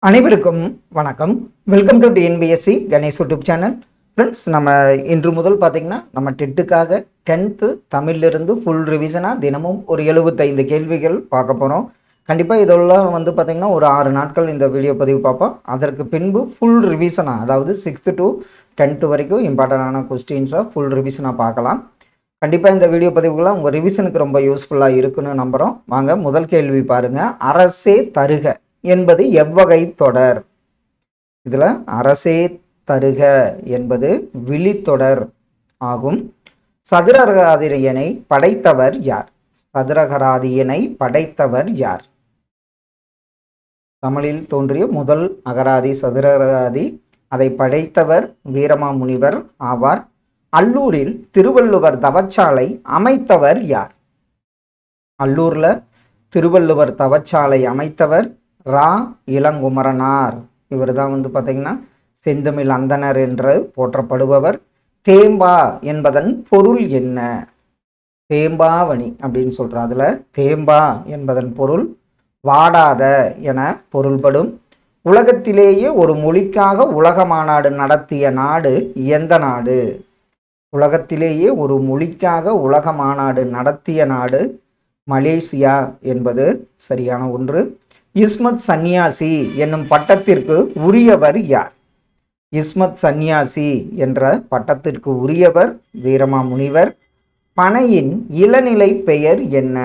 அனைவருக்கும் வணக்கம். Welcome to TNPSC Ganesh YouTube channel. Friends, நம்ம இன்று முதல் பார்த்திங்கன்னா நம்ம டெட்டுக்காக 10th தமிழிலிருந்து ஃபுல் ரிவிஷனாக தினமும் ஒரு 75 கேள்விகள் பார்க்க போகிறோம். கண்டிப்பாக இதெல்லாம் பார்த்திங்கன்னா ஒரு 6 நாட்கள் இந்த வீடியோ பதிவு பார்ப்போம். அதற்கு பின்பு ஃபுல் ரிவிஷனாக, அதாவது 6th to 10th வரைக்கும் இம்பார்ட்டண்டான கொஸ்டின்ஸாக ஃபுல் ரிவிஷனாக பார்க்கலாம். கண்டிப்பாக இந்த வீடியோ பதிவுகளாக உங்கள் ரிவிஷனுக்கு ரொம்ப யூஸ்ஃபுல்லாக இருக்குன்னு நம்புகிறோம். வாங்க முதல் கேள்வி பாருங்கள். அரசே தருக என்பது எவ்வகை தொடர்? இதுல அரசே தருக என்பது விழித்தொடர் ஆகும். சதுரகராதியனை படைத்தவர் யார்? சதுரகராதியனை படைத்தவர் யார்? தமிழில் தோன்றிய முதல் அகராதி சதுரகராதி. அதை படைத்தவர் வீரமாமுனிவர் ஆவார். அல்லூரில் திருவள்ளுவர் தவச்சாலை அமைத்தவர் யார்? அல்லூர்ல திருவள்ளுவர் தவச்சாலை அமைத்தவர் ரா இளங்குமரனார். இவர் தான் பார்த்தீங்கன்னா செந்தமிழ் அந்தனர் என்று போற்றப்படுபவர். தேம்பா என்பதன் பொருள் என்ன? தேம்பாவணி அப்படின்னு சொல்றார். அதுல தேம்பா என்பதன் பொருள் வாடாத என பொருள்படும். உலகத்திலேயே ஒரு மொழிக்காக உலக மாநாடு நடத்திய நாடு எந்த நாடு? உலகத்திலேயே ஒரு மொழிக்காக உலக மாநாடு நடத்திய நாடு மலேசியா என்பது சரியான ஒன்று. இஸ்மத் சந்நியாசி என்னும் பட்டத்திற்கு உரியவர் யார்? இஸ்மத் சந்நியாசி என்ற பட்டத்திற்கு உரியவர் வீரமாமுனிவர். பனையின் இளநிலை பெயர் என்ன?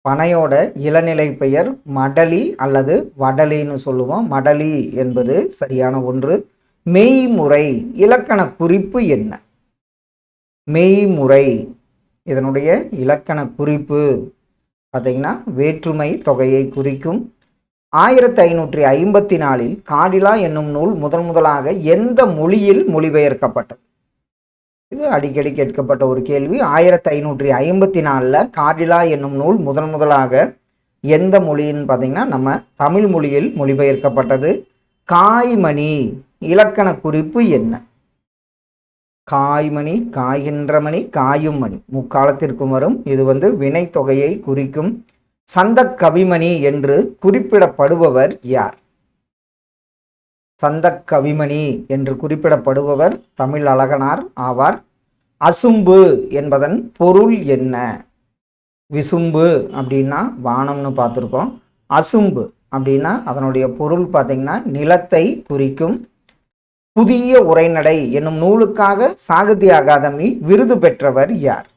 பனையோட இளநிலை பெயர் மடலி அல்லது வடலின்னு சொல்லுவோம். மடலி என்பது சரியான ஒன்று. மெய்முறை இலக்கண குறிப்பு என்ன? மெய்முறை இதனுடைய இலக்கண குறிப்பு பார்த்தீங்கன்னா வேற்றுமை தொகையை குறிக்கும். 1554 காடிலா என்னும் நூல் முதலாக எந்த மொழியில் மொழிபெயர்க்கப்பட்டது? இது அடிக்கடி கேட்கப்பட்ட ஒரு கேள்வி. 1554 காடிலா என்னும் நூல் முதலாக எந்த மொழின்னு பார்த்தீங்கன்னா நம்ம தமிழ் மொழியில் மொழிபெயர்க்கப்பட்டது. காய்மணி இலக்கண குறிப்பு என்ன? காய்மணி, காய்கின்ற மணி, காயும் மணி முக்காலத்திற்கும் வரும். இது வினை தொகையை குறிக்கும். சந்த கவிமணி என்று குறிப்பிடப்படுபவர் யார்? சந்த கவிமணி என்று குறிப்பிடப்படுபவர் தமிழ் அழகனார் ஆவார். அசும்பு என்பதன் பொருள் என்ன? விசும்பு அப்படின்னா வானம்னு பார்த்துருக்கோம். அசும்பு அப்படின்னா அதனுடைய பொருள் பார்த்தீங்கன்னா நிலத்தை குறிக்கும். புதிய உரைநடை என்னும் நூலுக்காக சாகித்ய அகாதமி விருது பெற்றவர் யார்?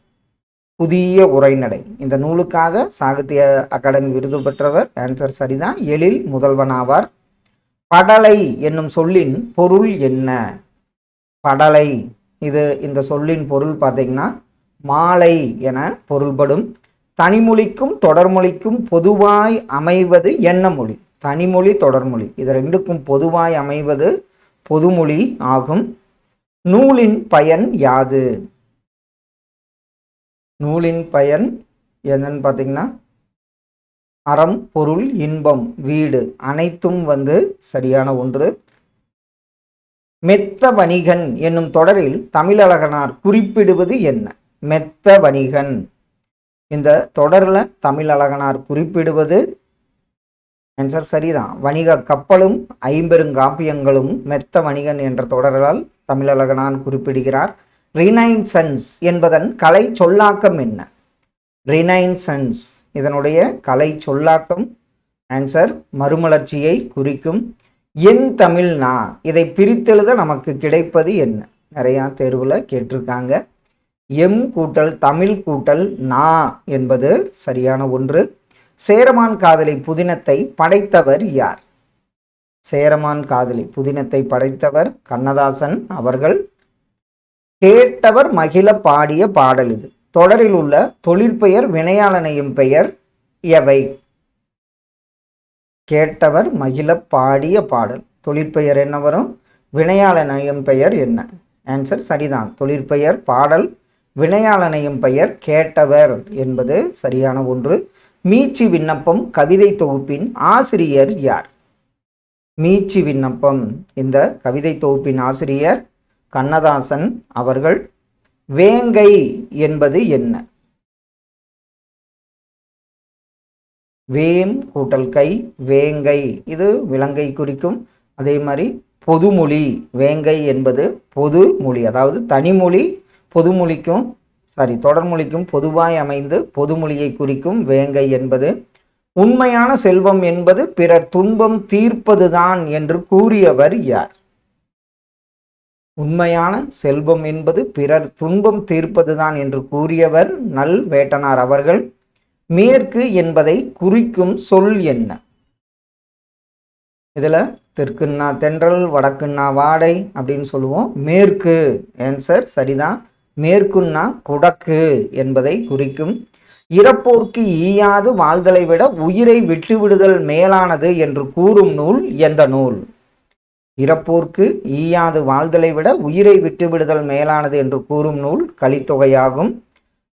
புதிய உரைநடை இந்த நூலுக்காக சாகித்ய அகாடமி விருது பெற்றவர் ஆன்சர் சரிதான், எழில் முதல்வன் ஆவார். படலை என்னும் சொல்லின் பொருள் என்ன? படலை இந்த சொல்லின் பொருள் பார்த்தீங்கன்னா மாலை என பொருள்படும். தனிமொழிக்கும் தொடர்மொழிக்கும் பொதுவாய் அமைவது என்ன மொழி? தனிமொழி, தொடர்மொழி இது ரெண்டுக்கும் பொதுவாய் அமைவது பொதுமொழி ஆகும். நூலின் பயன் யாது? நூலின் பயன் என்னன்னு பார்த்தீங்கன்னா அறம், பொருள், இன்பம், வீடு அனைத்தும் சரியான ஒன்று. மெத்த வணிகன் என்னும் தொடரில் தமிழழகனார் குறிப்பிடுவது என்ன? மெத்த வணிகன் இந்த தொடரில் தமிழழகனார் குறிப்பிடுவது ஆன்சர் சரிதான், வணிக கப்பலும் ஐம்பெருங்காப்பியங்களும் மெத்த வணிகன் என்ற தொடரால் தமிழழகனார் குறிப்பிடுகிறார். ரினைசன்ஸ் என்பதன் கலை சொல்லாக்கம் என்ன? ரினைசன்ஸ் இதனுடைய கலை சொல்லாக்கம் ஆன்சர் மறுமலர்ச்சியை குறிக்கும். என் தமிழ்னா இதை பிரித்தெழுத நமக்கு கிடைப்பது என்ன? நிறையா தேர்வில் கேட்டிருக்காங்க. எம் கூட்டல் தமிழ் கூட்டல் நா என்பது சரியான ஒன்று. சேரமான் காதலி புதினத்தை படைத்தவர் யார்? சேரமான் காதலி புதினத்தை படைத்தவர் கண்ணதாசன் அவர்கள். கேட்டவர் மகிழ பாடிய பாடல் இது. தொடரில் உள்ள தொழிற்பெயர் வினையாளனையும் பெயர் எவை? கேட்டவர் மகிழ பாடிய பாடல் தொழிற்பெயர் என்ன வரும்? வினையாளனையும் பெயர் என்ன? ஆன்சர் சரிதான், தொழிற்பெயர் பாடல், வினையாளனையும் பெயர் கேட்டவர் என்பது சரியான ஒன்று. மீச்சி விண்ணப்பம் கவிதை தொகுப்பின் ஆசிரியர் யார்? மீச்சி விண்ணப்பம் இந்த கவிதை தொகுப்பின் ஆசிரியர் கண்ணதாசன் அவர்கள். வேங்கை என்பது என்ன? வேம் கூட்டல் கை வேங்கை, இது விலங்கை குறிக்கும். அதே மாதிரி பொதுமொழி, வேங்கை என்பது பொதுமொழி, அதாவது தனிமொழி பொதுமொழிக்கும் தொடர்மொழிக்கும் பொதுவாய் அமைந்து பொதுமொழியை குறிக்கும் வேங்கை என்பது. உண்மையான செல்வம் என்பது பிறர் துன்பம் தீர்ப்பதுதான் என்று கூறியவர் யார்? உண்மையான செல்வம் என்பது பிறர் துன்பம் தீர்ப்பதுதான் என்று கூறியவர் நல் வேட்டனார் அவர்கள். மேற்கு என்பதை குறிக்கும் சொல் என்ன? இதுல தெற்குன்னா தென்றல், வடக்குன்னா வாடை அப்படின்னு சொல்லுவோம். மேற்கு ஆன்சர் சரிதான். மேற்குன்னா குடக்கு என்பதை குறிக்கும். இறப்போர்க்கு ஈயாது வாழ்தலை விட உயிரை விட்டுவிடுதல் மேலானது என்று கூறும் நூல் எந்த நூல்? இறப்போர்க்கு ஈயாது வாழ்தலை விட உயிரை விட்டுவிடுதல் மேலானது என்று கூறும் நூல் கலித்தொகையாகும்.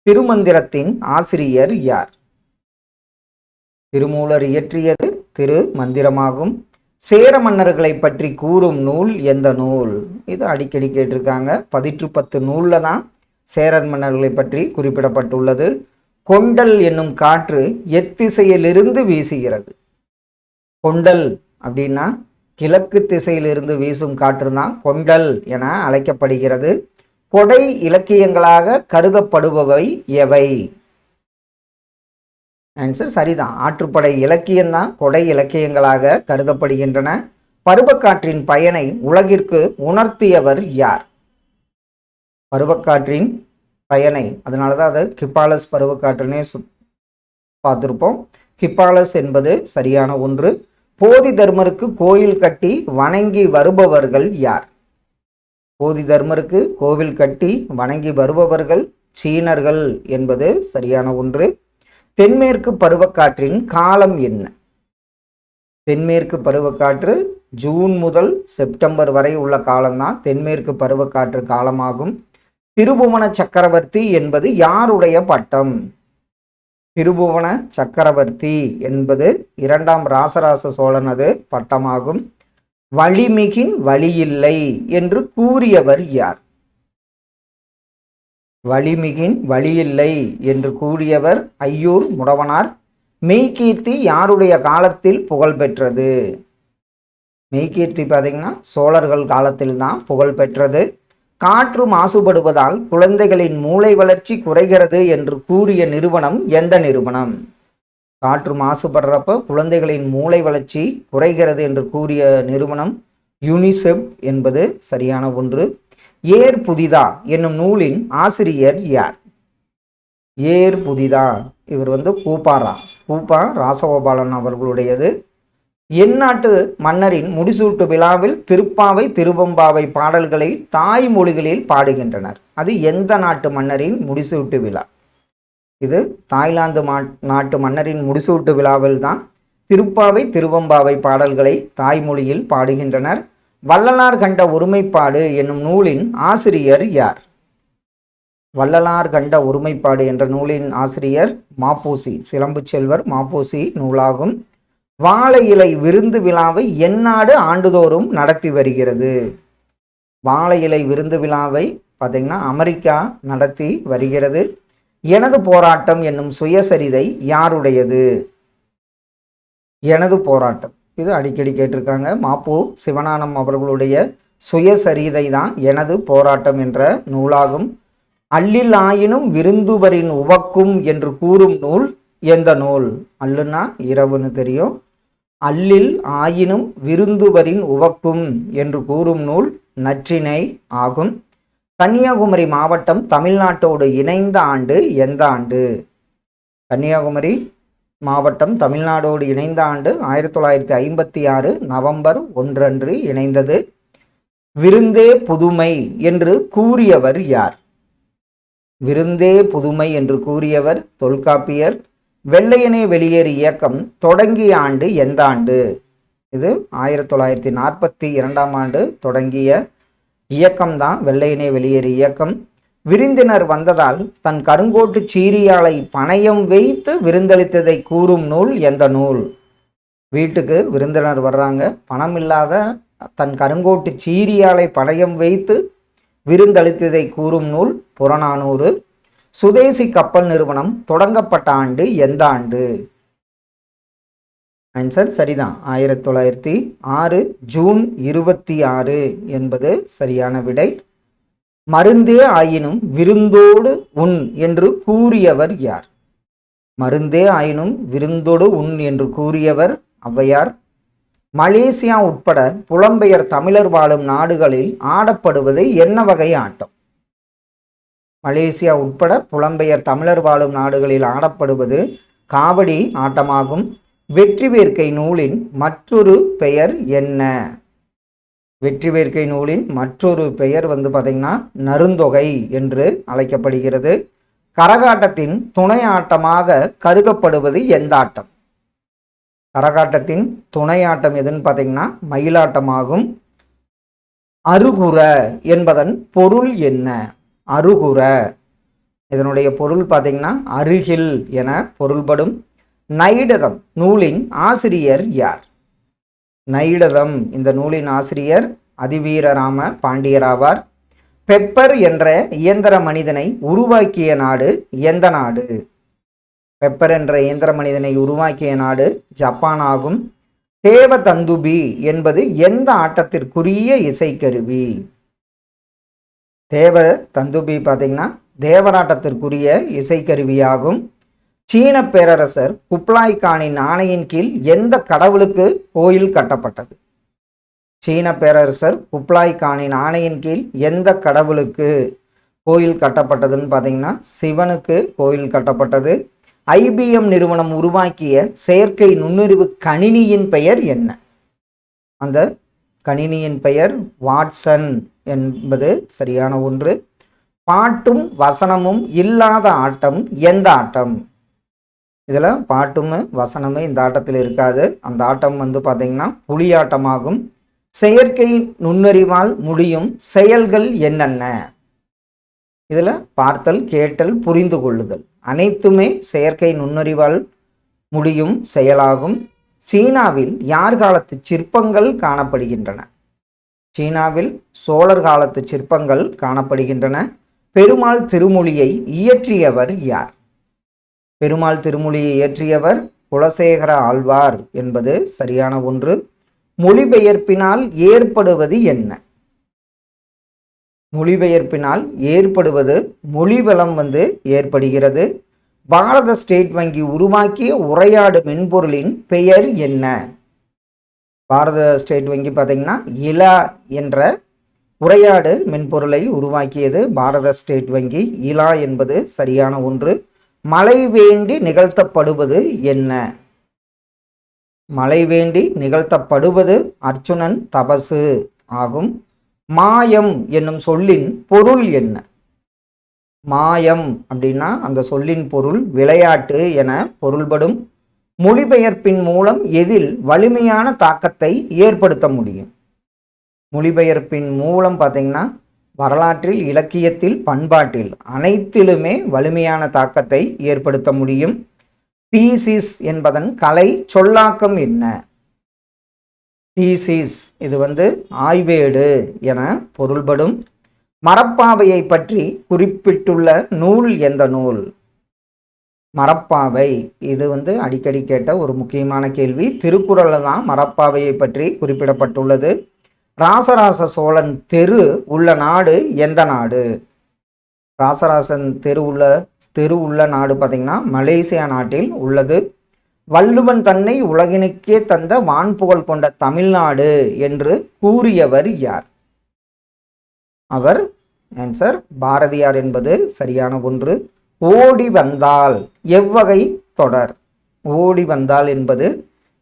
திருமந்திரத்தின் ஆசிரியர் யார்? திருமூலர் இயற்றியது திருமந்திரமாகும். சேர மன்னர்களை பற்றி கூறும் நூல் எந்த நூல்? இது அடிக்கடி கேட்டிருக்காங்க. 10 நூல்ல தான் சேரர் மன்னர்களை பற்றி குறிப்பிடப்பட்டுள்ளது. கொண்டல் என்னும் காற்று எத்திசையிலிருந்து வீசுகிறது? கொண்டல் அப்படின்னா கிழக்கு திசையிலிருந்து வீசும் காற்று தான் கொண்டல் என அழைக்கப்படுகிறது. கொடை இலக்கியங்களாக கருதப்படுபவை எவை? ஆன்சர் சரிதான். ஆற்றுப்படை இலக்கியம்தான் கொடை இலக்கியங்களாக கருதப்படுகின்றன. பருவக்காற்றின் பயனை உலகிற்கு உணர்த்தியவர் யார்? பருவக்காற்றின் பயனை, அதனாலதான் அதை கிப்பாலஸ் பருவக்காற்றுனே பார்த்திருப்போம். கிப்பாலஸ் என்பது சரியான ஒன்று. போதி தர்மருக்கு கோயில் கட்டி வணங்கி வருபவர்கள் யார்? போதி தர்மருக்கு கோவில் கட்டி வணங்கி வருபவர்கள் சீனர்கள் என்பது சரியான ஒன்று. தென்மேற்கு பருவக்காற்றின் காலம் என்ன? தென்மேற்கு பருவக்காற்று ஜூன் முதல் செப்டம்பர் வரை உள்ள காலம்தான் தென்மேற்கு பருவக்காற்று காலமாகும். திருபுவன சக்கரவர்த்தி என்பது யாருடைய பட்டம்? திருபுவன சக்கரவர்த்தி என்பது 2ஆம் ராசராச சோழனது பட்டமாகும். வழிமிகின் வழியில்லை என்று கூறியவர் யார்? வழிமிகின் வழியில்லை என்று கூறியவர் ஐயூர் முடவனார். மெய்கீர்த்தி யாருடைய காலத்தில் புகழ் பெற்றது? மெய்கீர்த்தி பார்த்தீங்கன்னா சோழர்கள் காலத்தில் தான் புகழ் பெற்றது. காற்று மாசுபடுவதால் குழந்தைகளின் மூளை வளர்ச்சி குறைகிறது என்று கூறிய நிறுவனம் எந்த நிறுவனம்? காற்று மாசுபடுறப்ப குழந்தைகளின் மூளை வளர்ச்சி குறைகிறது என்று கூறிய நிறுவனம் யூனிசெஃப் என்பது சரியான ஒன்று. ஏர் புதிதா என்னும் நூலின் ஆசிரியர் யார்? ஏர் புதிதா இவர் கூப்பா ராசகோபாலன் அவர்களுடையது. எந்நாட்டு மன்னரின் முடிசூட்டு விழாவில் திருப்பாவை திருவெம்பாவை பாடல்களை தாய்மொழிகளில் பாடுகின்றனர்? அது எந்த நாட்டு மன்னரின் முடிசூட்டு விழா? இது தாய்லாந்து நாட்டு மன்னரின் முடிசூட்டு விழாவில் தான் திருப்பாவை திருவெம்பாவை பாடல்களை தாய்மொழியில் பாடுகின்றனர். வள்ளலார் கண்ட ஒருமைப்பாடு என்னும் நூலின் ஆசிரியர் யார்? வள்ளலார் கண்ட ஒருமைப்பாடு என்ற நூலின் ஆசிரியர் மாப்போசி, சிலம்பு செல்வர் மாப்போசி நூலாகும். வாழை இலை விருந்து விழாவை எந்நாடு ஆண்டுதோறும் நடத்தி வருகிறது? வாழை இலை விருந்து விழாவை பார்த்தீங்கன்னா அமெரிக்கா நடத்தி வருகிறது. எனது போராட்டம் என்னும் சுயசரிதை யாருடையது? எனது போராட்டம் இது அடிக்கடி கேட்டிருக்காங்க. மாப்போ சிவஞானம் அவர்களுடைய சுயசரிதை தான் எனது போராட்டம் என்ற நூலாகும். அல்லில் ஆயினும் விருந்துவரின் உவக்கும் என்று கூறும் நூல் எந்த நூல்? அல்லுன்னா இரவுன்னு தெரியும். அல்லில் ஆயினும் விருந்துவரின் உவக்கும் என்று கூறும் நூல் நற்றிணை ஆகும். கன்னியாகுமரி மாவட்டம் தமிழ்நாட்டோடு இணைந்த ஆண்டு எந்த ஆண்டு? கன்னியாகுமரி மாவட்டம் தமிழ்நாடோடு இணைந்த ஆண்டு 1956 நவம்பர் 1 அன்று இணைந்தது. விருந்தே புதுமை என்று கூறியவர் யார்? விருந்தே புதுமை என்று கூறியவர் தொல்காப்பியர். வெள்ளையனே வெளியேறு இயக்கம் தொடங்கிய ஆண்டு எந்த ஆண்டு? இது 1942ஆம் ஆண்டு தொடங்கிய இயக்கம்தான் வெள்ளையனே வெளியேறு இயக்கம். விருந்தினர் வந்ததால் தன் கருங்கோட்டு சீரியாலை பணயம் வைத்து விருந்தளித்ததை கூறும் நூல் எந்த நூல்? வீட்டுக்கு விருந்தினர் வர்றாங்க, பணம் இல்லாத தன் கருங்கோட்டு சீரியாலை பணயம் வைத்து விருந்தளித்ததை கூறும் நூல் புறநானூறு. சுதேசி கப்பல் நிறுவனம் தொடங்கப்பட்ட ஆண்டு எந்த ஆண்டு? ஆன்சர் சரிதான். 1906 ஜூன் 26 என்பது சரியான விடை. மருந்தே ஆயினும் விருந்தோடு உண் என்று கூறியவர் யார்? மருந்தே ஆயினும் விருந்தோடு உண் என்று கூறியவர் ஔவையார். மலேசியா உட்பட புலம்பெயர் தமிழர் வாழும் நாடுகளில் ஆடப்படுவது என்ன வகை ஆட்டம்? மலேசியா உட்பட புலம்பெயர் தமிழர் வாழும் நாடுகளில் ஆடப்படுவது காவடி ஆட்டமாகும். வெற்றி வேர்க்கை நூலின் மற்றொரு பெயர் என்ன? வெற்றி வேர்க்கை நூலின் மற்றொரு பெயர் பார்த்தீங்கன்னா நருந்தொகை என்று அழைக்கப்படுகிறது. கரகாட்டத்தின் துணை ஆட்டமாக கருதப்படுவது எந்த ஆட்டம்? கரகாட்டத்தின் துணை ஆட்டம் எதுன்னு பார்த்தீங்கன்னா மயிலாட்டமாகும். அருகுற என்பதன் பொருள் என்ன? அருகுற இதனுடைய பொருள் பார்த்தீங்கன்னா அருகில் என பொருள்படும். நைடதம் நூலின் ஆசிரியர் யார்? நைடதம் இந்த நூலின் ஆசிரியர் அதிவீரராம பாண்டியராவார். பெப்பர் என்ற இயந்திர மனிதனை உருவாக்கிய நாடு எந்த நாடு? பெப்பர் என்ற இயந்திர மனிதனை உருவாக்கிய நாடு ஜப்பான் ஆகும். தேவதந்துபி என்பது எந்த ஆட்டத்திற்குரிய இசைக்கருவி? தேவதந்துபி பார்த்தீங்கன்னா தேவராட்டத்திற்குரிய இசைக்கருவியாகும். சீன பேரரசர் குப்லாய் கானின் ஆணையின் கீழ் எந்த கடவுளுக்கு கோயில் கட்டப்பட்டது? சீன பேரரசர் குப்லாய் கானின் ஆணையின் கீழ் எந்த கடவுளுக்கு கோயில் கட்டப்பட்டதுன்னு பார்த்தீங்கன்னா சிவனுக்கு கோயில் கட்டப்பட்டது. IBM நிறுவனம் உருவாக்கிய செயற்கை நுண்ணறிவு கணினியின் பெயர் என்ன? அந்த கணினியின் பெயர் வாட்சன் என்பது சரியான ஒன்று. பாட்டும் வசனமும் இல்லாத ஆட்டம் எந்த ஆட்டம்? இதில் பாட்டும் வசனமும் இந்த ஆட்டத்தில் இருக்காது. அந்த ஆட்டம் பார்த்தீங்கன்னா புலியாட்டமாகும். செயற்கை நுண்ணறிவால் முடியும் செயல்கள் என்னென்ன? இதில் பார்த்தல், கேட்டல், புரிந்து கொள்ளுதல் அனைத்துமே செயற்கை நுண்ணறிவால் முடியும் செயலாகும். சீனாவில் யார் காலத்து சிற்பங்கள் காணப்படுகின்றன? சீனாவில் சோழர் காலத்து சிற்பங்கள் காணப்படுகின்றன. பெருமாள் திருமொழியை இயற்றியவர் யார்? பெருமாள் திருமொழியை இயற்றியவர் குலசேகர ஆழ்வார் என்பது சரியான ஒன்று. மொழிபெயர்ப்பினால் ஏற்படுவது என்ன? மொழிபெயர்ப்பினால் ஏற்படுவது மொழிவளம் ஏற்படுகிறது. பாரத ஸ்டேட் வங்கி உருவாக்கிய உரையாடு மென்பொருளின் பெயர் என்ன? பாரத ஸ்டேட் வங்கி பார்த்தீங்கன்னா இலா என்ற உரையாடு மென்பொருளை உருவாக்கியது பாரத ஸ்டேட் வங்கி. இலா என்பது சரியான ஒன்று. மழை வேண்டி நிகழ்த்தப்படுவது என்ன? மழை வேண்டி நிகழ்த்தப்படுவது அர்ச்சுனன் தபசு ஆகும். மாயம் என்னும் சொல்லின் பொருள் என்ன? மாயம் அப்படின்னா அந்த சொல்லின் பொருள் விளையாட்டு என பொருள்படும். மொழிபெயர்ப்பின் மூலம் எதில் வலிமையான தாக்கத்தை ஏற்படுத்த முடியும்? மொழிபெயர்ப்பின் மூலம் பார்த்தீங்கன்னா வரலாற்றில், இலக்கியத்தில், பண்பாட்டில் அனைத்திலுமே வலிமையான தாக்கத்தை ஏற்படுத்த முடியும். தீசிஸ் என்பதன் கலை சொல்லாக்கம் என்ன? தீசிஸ் இது ஆய்வேடு என பொருள்படும். மரப்பாவையை பற்றி குறிப்பிட்டுள்ள நூல் எந்த நூல்? மரப்பாவை இது அடிக்கடி கேட்ட ஒரு முக்கியமான கேள்வி. திருக்குறளில் தான் மரப்பாவையை பற்றி குறிப்பிடப்பட்டுள்ளது. ராசராச சோழன் தெரு உள்ள நாடு எந்த நாடு? ராசராசன் தெரு உள்ள நாடு பார்த்தீங்கன்னா மலேசியா நாட்டில் உள்ளது. வள்ளுவன் தன்னை உலகினுக்கே தந்த வான்புகழ் கொண்ட தமிழ்நாடு என்று கூறியவர் யார்? அவர் ஆன்சர் பாரதியார் என்பது சரியான ஒன்று. ஓடி வந்தால் எவ்வகை தொடர்? ஓடி வந்தால் என்பது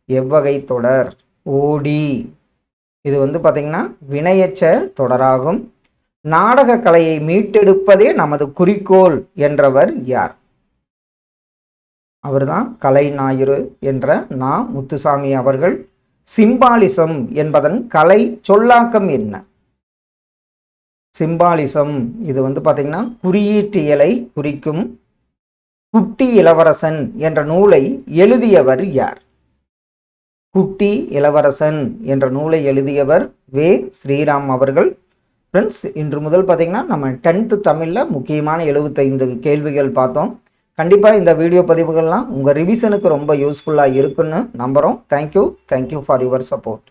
எவ்வகை தொடர்? ஓடி இது பார்த்தீங்கன்னா வினையெச்ச தொடராகும். நாடக கலையை மீட்டெடுப்பதே நமது குறிக்கோள் என்றவர் யார்? அவர்தான் கலை ஞாயிறு என்ற நா. முத்துசாமி அவர்கள். சிம்பாலிசம் என்பதன் கலை சொல்லாக்கம் என்ன? சிம்பாலிசம் இது பார்த்தீங்கன்னா குறியீட்டியலை குறிக்கும். குட்டி இளவரசன் என்ற நூலை எழுதியவர் யார்? குட்டி இளவரசன் என்ற நூலை எழுதியவர் வே. ஸ்ரீராம் அவர்கள். ஃப்ரெண்ட்ஸ், இன்று முதல் பார்த்தீங்கன்னா நம்ம 10th தமிழில் முக்கியமான 75 கேள்விகள் பார்த்தோம். கண்டிப்பாக இந்த வீடியோ பதிவுகள்லாம் உங்கள் ரிவிஷனுக்கு ரொம்ப யூஸ்ஃபுல்லாக இருக்குன்னு நம்புகிறோம். Thank you for your support.